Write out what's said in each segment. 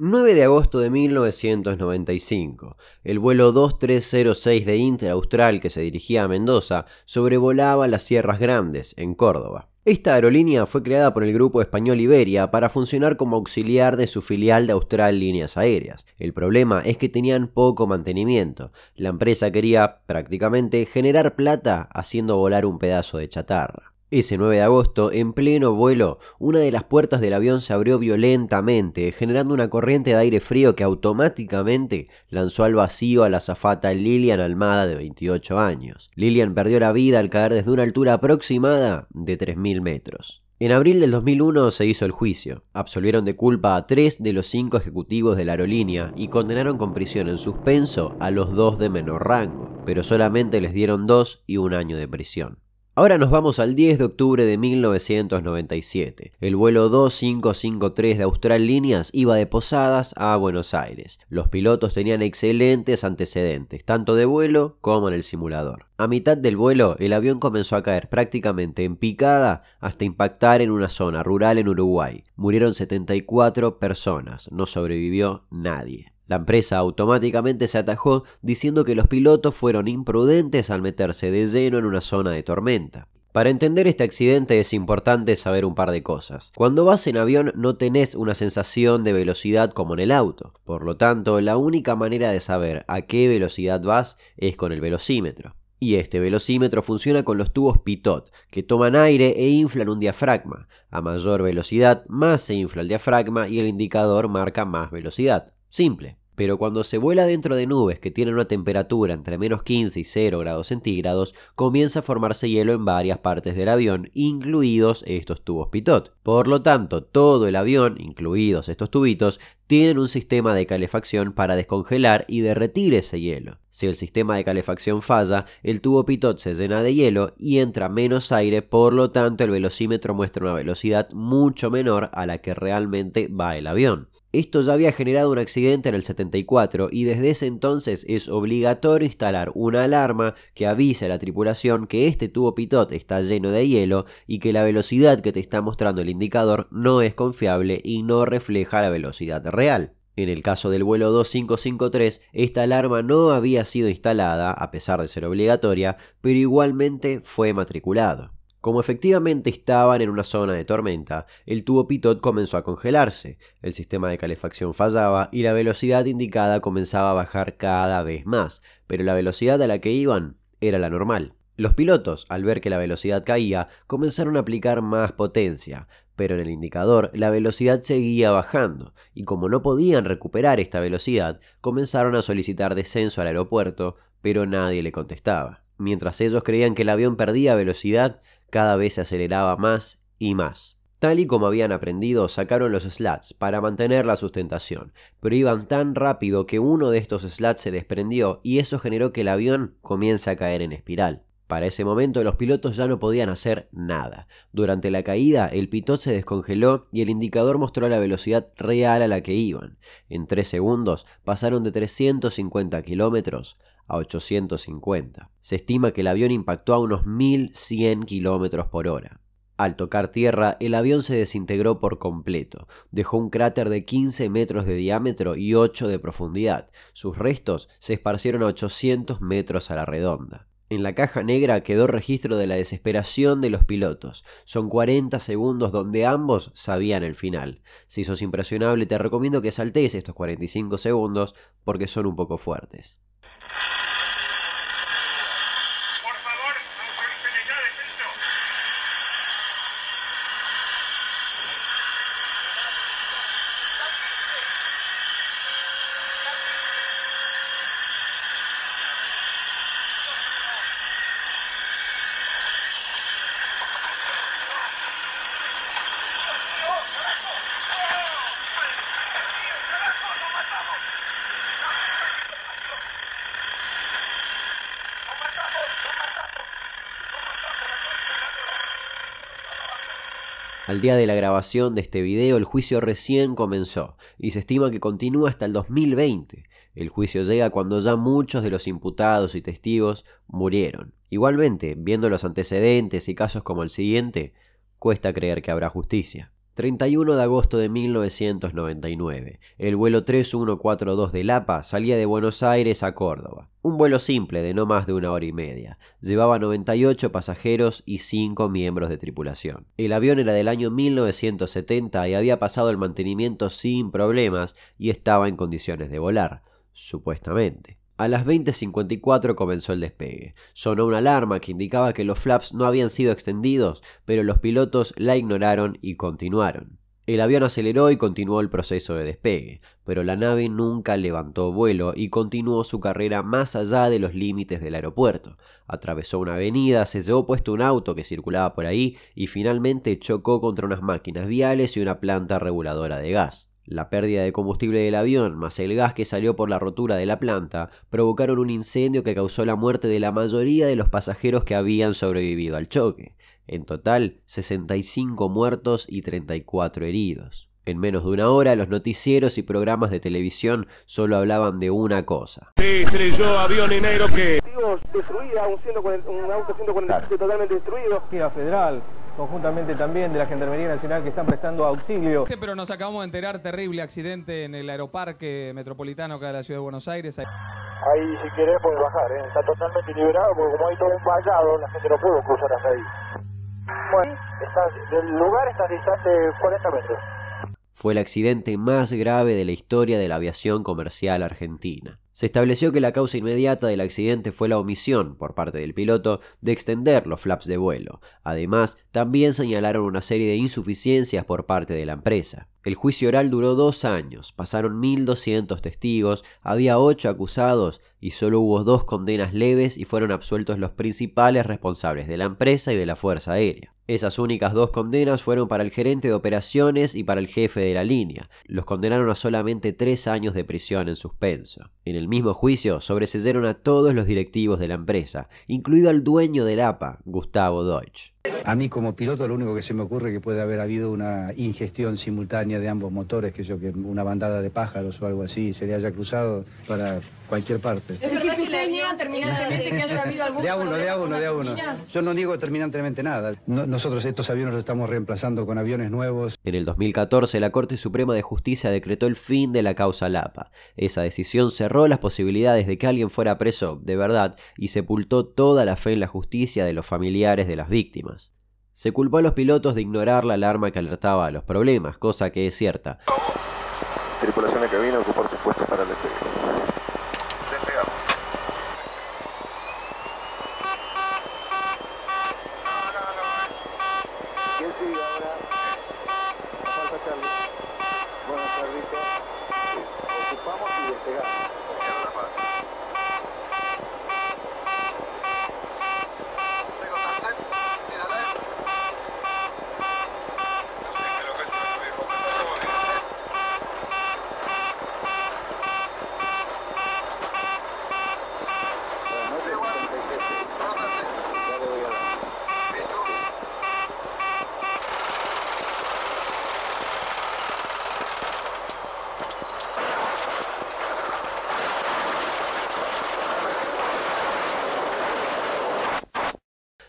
9 de agosto de 1995, el vuelo 2306 de Interaustral que se dirigía a Mendoza sobrevolaba las Sierras Grandes, en Córdoba. Esta aerolínea fue creada por el grupo español Iberia para funcionar como auxiliar de su filial de Austral Líneas Aéreas. El problema es que tenían poco mantenimiento. La empresa quería, prácticamente, generar plata haciendo volar un pedazo de chatarra. Ese 9 de agosto, en pleno vuelo, una de las puertas del avión se abrió violentamente, generando una corriente de aire frío que automáticamente lanzó al vacío a la azafata Lilian Almada de 28 años. Lilian perdió la vida al caer desde una altura aproximada de 3000 metros. En abril del 2001 se hizo el juicio. Absolvieron de culpa a 3 de los 5 ejecutivos de la aerolínea y condenaron con prisión en suspenso a los 2 de menor rango, pero solamente les dieron 2 y 1 año de prisión. Ahora nos vamos al 10 de octubre de 1997. El vuelo 2553 de Austral Líneas iba de Posadas a Buenos Aires. Los pilotos tenían excelentes antecedentes, tanto de vuelo como en el simulador. A mitad del vuelo, el avión comenzó a caer prácticamente en picada hasta impactar en una zona rural en Uruguay. Murieron 74 personas, no sobrevivió nadie. La empresa automáticamente se atajó diciendo que los pilotos fueron imprudentes al meterse de lleno en una zona de tormenta. Para entender este accidente es importante saber un par de cosas. Cuando vas en avión no tenés una sensación de velocidad como en el auto. Por lo tanto, la única manera de saber a qué velocidad vas es con el velocímetro. Y este velocímetro funciona con los tubos pitot, que toman aire e inflan un diafragma. A mayor velocidad, más se infla el diafragma y el indicador marca más velocidad. Simple. Pero cuando se vuela dentro de nubes que tienen una temperatura entre menos 15 y 0 grados centígrados, comienza a formarse hielo en varias partes del avión, incluidos estos tubos pitot. Por lo tanto, todo el avión, incluidos estos tubitos, tienen un sistema de calefacción para descongelar y derretir ese hielo. Si el sistema de calefacción falla, el tubo pitot se llena de hielo y entra menos aire, por lo tanto el velocímetro muestra una velocidad mucho menor a la que realmente va el avión. Esto ya había generado un accidente en el 74 y desde ese entonces es obligatorio instalar una alarma que avise a la tripulación que este tubo pitot está lleno de hielo y que la velocidad que te está mostrando el indicador no es confiable y no refleja la velocidad real. En el caso del vuelo 2553, esta alarma no había sido instalada, a pesar de ser obligatoria, pero igualmente fue matriculado. Como efectivamente estaban en una zona de tormenta, el tubo pitot comenzó a congelarse, el sistema de calefacción fallaba y la velocidad indicada comenzaba a bajar cada vez más, pero la velocidad a la que iban era la normal. Los pilotos, al ver que la velocidad caía, comenzaron a aplicar más potencia, pero en el indicador la velocidad seguía bajando, y como no podían recuperar esta velocidad, comenzaron a solicitar descenso al aeropuerto, pero nadie le contestaba. Mientras ellos creían que el avión perdía velocidad, cada vez se aceleraba más y más. Tal y como habían aprendido, sacaron los slats para mantener la sustentación, pero iban tan rápido que uno de estos slats se desprendió y eso generó que el avión comience a caer en espiral. Para ese momento los pilotos ya no podían hacer nada. Durante la caída el pitot se descongeló y el indicador mostró la velocidad real a la que iban. En 3 segundos pasaron de 350 kilómetros a 850. Se estima que el avión impactó a unos 1100 kilómetros por hora. Al tocar tierra, el avión se desintegró por completo. Dejó un cráter de 15 metros de diámetro y 8 de profundidad. Sus restos se esparcieron a 800 metros a la redonda. En la caja negra quedó registro de la desesperación de los pilotos. Son 40 segundos donde ambos sabían el final. Si sos impresionable, te recomiendo que saltees estos 45 segundos porque son un poco fuertes. Al día de la grabación de este video, el juicio recién comenzó y se estima que continúa hasta el 2020. El juicio llega cuando ya muchos de los imputados y testigos murieron. Igualmente, viendo los antecedentes y casos como el siguiente, cuesta creer que habrá justicia. 31 de agosto de 1999, el vuelo 3142 del APA salía de Buenos Aires a Córdoba. Un vuelo simple de no más de 1 hora y media. Llevaba 98 pasajeros y 5 miembros de tripulación. El avión era del año 1970 y había pasado el mantenimiento sin problemas y estaba en condiciones de volar, supuestamente. A las 20:54 comenzó el despegue. Sonó una alarma que indicaba que los flaps no habían sido extendidos, pero los pilotos la ignoraron y continuaron. El avión aceleró y continuó el proceso de despegue, pero la nave nunca levantó vuelo y continuó su carrera más allá de los límites del aeropuerto. Atravesó una avenida, se llevó puesto un auto que circulaba por ahí y finalmente chocó contra unas máquinas viales y una planta reguladora de gas. La pérdida de combustible del avión, más el gas que salió por la rotura de la planta, provocaron un incendio que causó la muerte de la mayoría de los pasajeros que habían sobrevivido al choque. En total, 65 muertos y 34 heridos. En menos de 1 hora, los noticieros y programas de televisión solo hablaban de una cosa. Se estrelló avión en negro que... Destruida, un auto 147 totalmente destruido. Federal, conjuntamente también de la Gendarmería Nacional que están prestando auxilio. Pero nos acabamos de enterar, terrible accidente en el aeroparque metropolitano acá de la Ciudad de Buenos Aires. Ahí si querés puedes bajar, está totalmente liberado porque como hay todo un vallado, la gente no puede cruzar hasta ahí. Bueno, del lugar está distante 40 metros. Fue el accidente más grave de la historia de la aviación comercial argentina. Se estableció que la causa inmediata del accidente fue la omisión, por parte del piloto, de extender los flaps de vuelo. Además, también señalaron una serie de insuficiencias por parte de la empresa. El juicio oral duró 2 años, pasaron 1.200 testigos, había 8 acusados y solo hubo 2 condenas leves y fueron absueltos los principales responsables de la empresa y de la Fuerza Aérea. Esas únicas 2 condenas fueron para el gerente de operaciones y para el jefe de la línea. Los condenaron a solamente 3 años de prisión en suspenso. En el mismo juicio sobreseyeron a todos los directivos de la empresa, incluido al dueño del APA, Gustavo Deutsch. A mí como piloto lo único que se me ocurre es que puede haber habido una ingestión simultánea de ambos motores, que una bandada de pájaros o algo así se le haya cruzado para cualquier parte. ¿Es verdad que la niega terminantemente que haya habido algún De a uno. Yo no niego terminantemente nada. Nosotros estos aviones los estamos reemplazando con aviones nuevos. En el 2014 la Corte Suprema de Justicia decretó el fin de la causa Lapa. Esa decisión cerró las posibilidades de que alguien fuera preso de verdad y sepultó toda la fe en la justicia de los familiares de las víctimas. Se culpó a los pilotos de ignorar la alarma que alertaba a los problemas, cosa que es cierta. Tripulación de cabina, ocupar sus puestos para el despegue. Despegamos. ¿Quién sigue ahora? Falta Charlie. Bueno, Charlito. Ocupamos y despegamos. Ya la paz.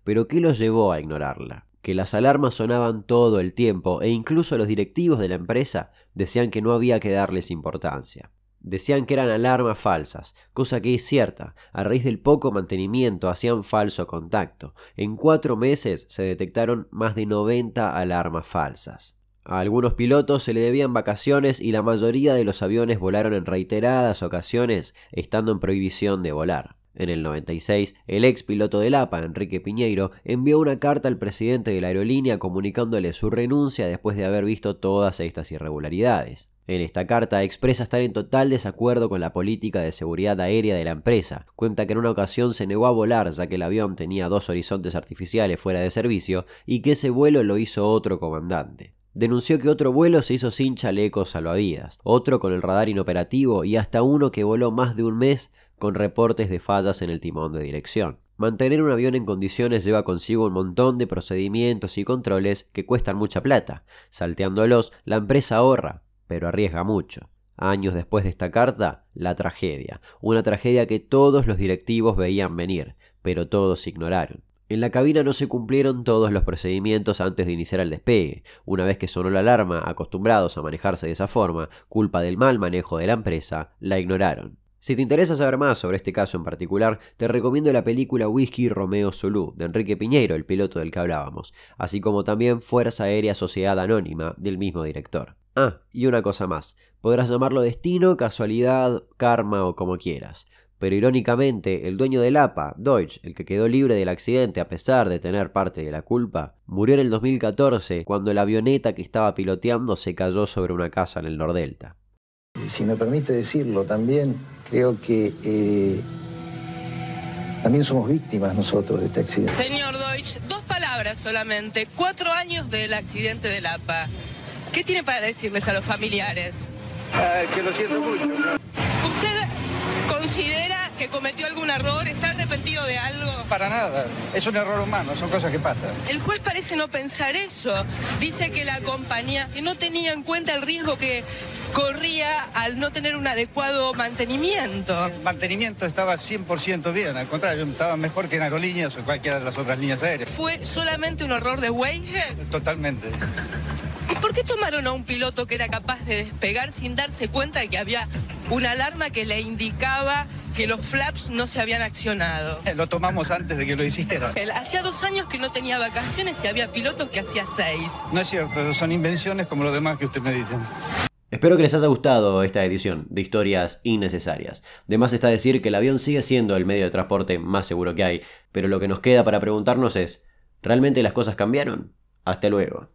Pero ¿qué los llevó a ignorarla? Que las alarmas sonaban todo el tiempo e incluso los directivos de la empresa decían que no había que darles importancia. Decían que eran alarmas falsas, cosa que es cierta. A raíz del poco mantenimiento hacían falso contacto. En 4 meses se detectaron más de 90 alarmas falsas. A algunos pilotos se le debían vacaciones y la mayoría de los aviones volaron en reiteradas ocasiones estando en prohibición de volar. En el 96, el ex piloto del APA, Enrique Piñeiro, envió una carta al presidente de la aerolínea comunicándole su renuncia después de haber visto todas estas irregularidades. En esta carta expresa estar en total desacuerdo con la política de seguridad aérea de la empresa. Cuenta que en una ocasión se negó a volar ya que el avión tenía 2 horizontes artificiales fuera de servicio y que ese vuelo lo hizo otro comandante. Denunció que otro vuelo se hizo sin chalecos salvavidas, otro con el radar inoperativo y hasta uno que voló más de un mes con reportes de fallas en el timón de dirección. Mantener un avión en condiciones lleva consigo un montón de procedimientos y controles que cuestan mucha plata. Salteándolos, la empresa ahorra, pero arriesga mucho. Años después de esta carta, la tragedia. Una tragedia que todos los directivos veían venir, pero todos ignoraron. En la cabina no se cumplieron todos los procedimientos antes de iniciar el despegue. Una vez que sonó la alarma, acostumbrados a manejarse de esa forma, culpa del mal manejo de la empresa, la ignoraron. Si te interesa saber más sobre este caso en particular, te recomiendo la película Whisky Romeo Zulu, de Enrique Piñeiro, el piloto del que hablábamos, así como también Fuerza Aérea Sociedad Anónima, del mismo director. Ah, y una cosa más, podrás llamarlo destino, casualidad, karma o como quieras. Pero irónicamente, el dueño del APA, Deutsch, el que quedó libre del accidente a pesar de tener parte de la culpa, murió en el 2014 cuando la avioneta que estaba piloteando se cayó sobre una casa en el Nordelta. Si me permite decirlo también, creo que también somos víctimas nosotros de este accidente. Señor Deutsch, 2 palabras solamente. 4 años del accidente del APA. ¿Qué tiene para decirles a los familiares? Que lo siento mucho. ¿Usted considera que cometió algún error? ¿Está arrepentido de algo? Para nada, es un error humano, son cosas que pasan. El juez parece no pensar eso. Dice que la compañía no tenía en cuenta el riesgo que corría al no tener un adecuado mantenimiento. El mantenimiento estaba 100% bien, al contrario, estaba mejor que en Aerolíneas o cualquiera de las otras líneas aéreas. ¿Fue solamente un error de Weiger? Totalmente. ¿Y por qué tomaron a un piloto que era capaz de despegar sin darse cuenta de que había una alarma que le indicaba que los flaps no se habían accionado? Lo tomamos antes de que lo hiciera. Hacía 2 años que no tenía vacaciones y había pilotos que hacía 6. No es cierto, son invenciones como lo demás que usted me dice. Espero que les haya gustado esta edición de Historias Innecesarias. De más está decir que el avión sigue siendo el medio de transporte más seguro que hay, pero lo que nos queda para preguntarnos es, ¿realmente las cosas cambiaron? Hasta luego.